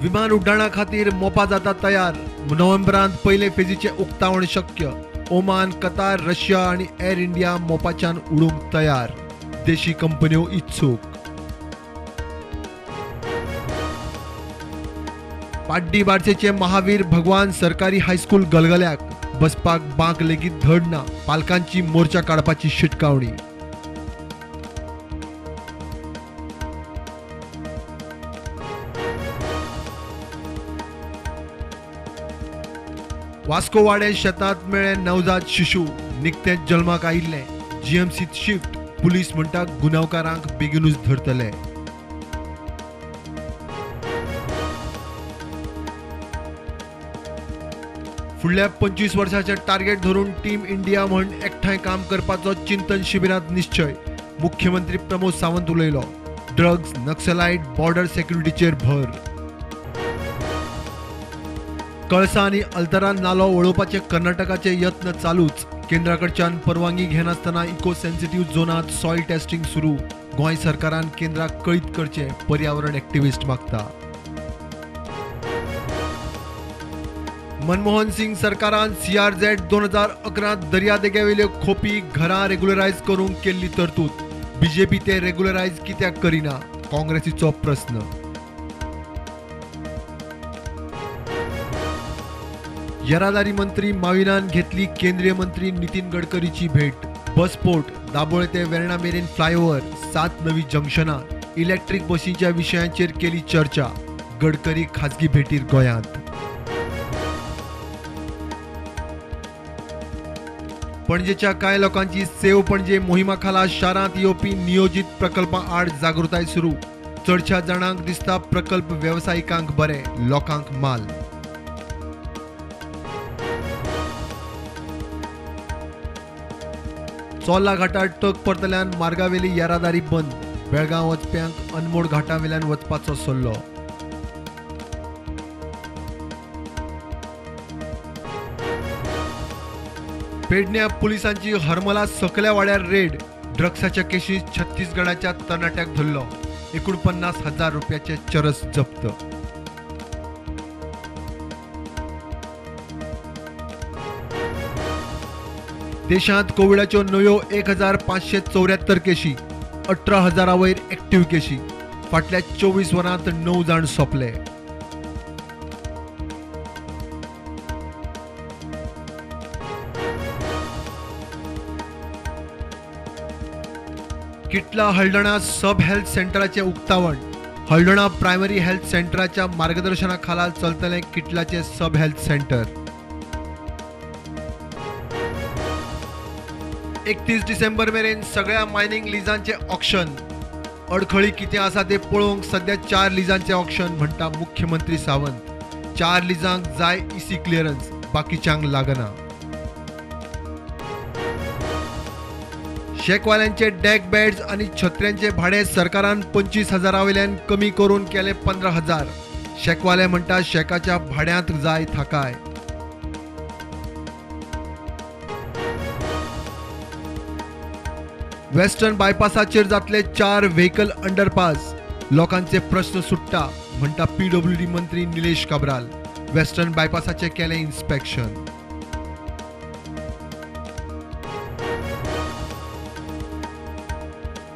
विमान उड्डाणा खातीर मोपा जाता तयार. नोव्हेंबरांत पयले फेजीचे उक्तावण शक्य. ओमान, कतार, रशिया आणि एअर इंडिया मोपाच्यान उडूंक तयार. देशी कंपन्यो इत्सूक. पाड्डी बार्सेचे महावीर भगवान सरकारी हायस्कूल गलगल्याक. बसपाक बांक लेगीत धड ना. पालकांची मोर्चा काडपाची शिटकावणी. वास्को वाडे शेतात मेळे नवजात शिशू. निकतेच जल्माक आयिल्ले. जीएमसीत शिफ्ट. पुलीस म्हणटा गुन्यांवकारांक बेगीनूच धरतले. फुडल्या 25 वर्षाचे टार्गेट धरून टीम इंडिया म्हण एकठांय काम करपाचो चिंतन शिबिरांत निश्चय. मुख्यमंत्री प्रमोद सावंत उलयलो. ड्रग्स, नक्सलाइट, बॉर्डर सेक्युरिटीचेर भर. कळसा आनी अल्तरान नालो वळोवपाचे कर्नाटकाचे यत्न चालूच. केंद्राकडच्यान परवानगी घेनासतना इको सेन्सिटिव्ह झोनात सॉयल टेस्टिंग सुरू. गोंय सरकारान केंद्राक कळीत करचे, पर्यावरण एक्टिव्हिस्ट मागता. मनमोहन सिंग सरकारान CRZ 2011 दर्यादेगेवेल्यो खोपी घरां रेग्युलरायज करूंक केल्ली तरतूद. बीजेपी ते रेग्युलरायज कित्याक करिना? काँग्रेसीचो प्रस्न. येरादारी मंत्री माविनान घेतली केंद्रीय मंत्री नितीन गडकरीची भेट. बसपोर्ट, दाबोळे ते वेर्णा मेरेन फ्लायओव्हर, 7 नवी जंक्शनां, इलेक्ट्रीक बसींच्या विशयांचेर केली चर्चा. गडकरी खाजगी भेटीर गोंयांत. पणजेच्या कांय लोकांची सेव पणजे मोहिमा खाला शारांत येवपी नियोजित प्रकल्पां आड जागृताय सुरू. चडशा जाणांक दिसता प्रकल्प वेवसायिकांक बरे, लोकांक माल. चोला घाटार टक परतल्यान मार्गावेली येरादारी बंद. बेळगांव वचप्यांक अनमोड घाटावेल्यान वचपाचो सल्लो. पेडण्यां पुलिसांची हरमला सकल्या वाड्यार रेड. ड्रग्साच्या केशींत छत्तीसगडाच्या तरणाट्याक धरलो. 49,000 रुपयाचे चरस जप्त. देशांत कोविडाच्यो नव्यो 1,574 केशी. 18,000 वयर एक्टिव्ह केशी. फाटल्या 24 वरांत 9 जाण सोंपले. किटला हळदणा सब हेल्थ सेंटराचे उक्तावण. हळदणा प्रायमरी हेल्थ सेंटराच्या मार्गदर्शनाखाला चलतले किटलाचे सब हेल्थ सेंटर. 31 डिसेंबर मेरेन सगळ्या मायनिंग लिजांचे ऑक्शन. अडखळी कितें आसा ते पळोवंक सध्या 4 लिजांचे ऑक्शन म्हणटा मुख्यमंत्री सावंत. 4 लिजांक जाय EC क्लिअरन्स, बाकीच्यांक लागना. शेकवाल्यांचे डेक बेड्स आणि छत्र्यांचे भाडे सरकारान 25,000 वयल्यान कमी करून केले 15,000. शेकवाले म्हणटा शेकाच्या भाड्यांत जाय थाकाय. वेस्टर्न बायपासाचेर जातले 4 व्हेकल अंडरपास. लोकांचे प्रश्न सुट्टा म्हणटा PWD मंत्री निलेश काब्राल. वेस्टर्न बायपासाचे केले इन्स्पेक्शन.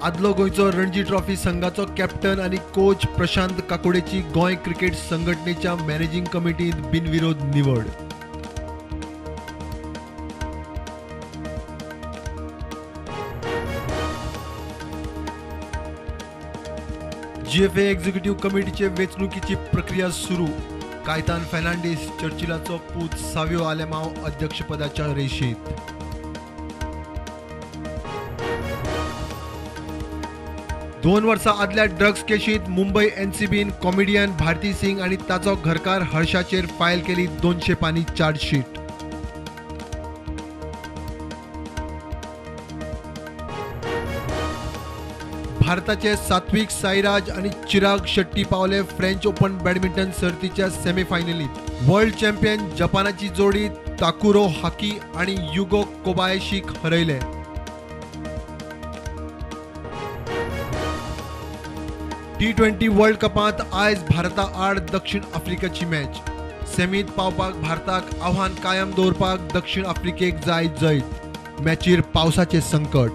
आदलो गोंयचो रणजी ट्रॉफी संघाचो कॅप्टन आणि कोच प्रशांत काकोडेची गोंय क्रिकेट संघटनेच्या मॅनेजिंग कमिटीत बिनविरोध निवड. GFA एक्झिक्युटिव्ह कमिटीचे वेंचणुकीची प्रक्रिया सुरू. कायतान फर्नांडीस चर्चिलाचो पूत सावियो आलेमांव अध्यक्षपदाच्या रेशीत. दोन वर्सां आदल्या ड्रग्स केशींत मुंबय NCBन कॉमेडियन भारती सिंग आणि ताचो घरकार हर्षाचेर फायल केली 200 पानी चार्जशीट. भारताचे सात्विक साईराज आणि चिराग शेट्टी पावले फ्रेंच ओपन बॅडमिंटन सर्तीच्या सेमीफायनलीत. वर्ल्ड चॅम्पियन जपानाची जोडी ताकुरो हाकी आणि युगो कोबायाशीक हरयले. T20 वर्ल्ड कपांत आयज भारता आड दक्षिण आफ्रिकेची मॅच. सेमीत पावपाक भारताक आव्हान कायम दवरपाक दक्षिण आफ्रिकेक जाय जैत. मॅचीर पावसाचे संकट.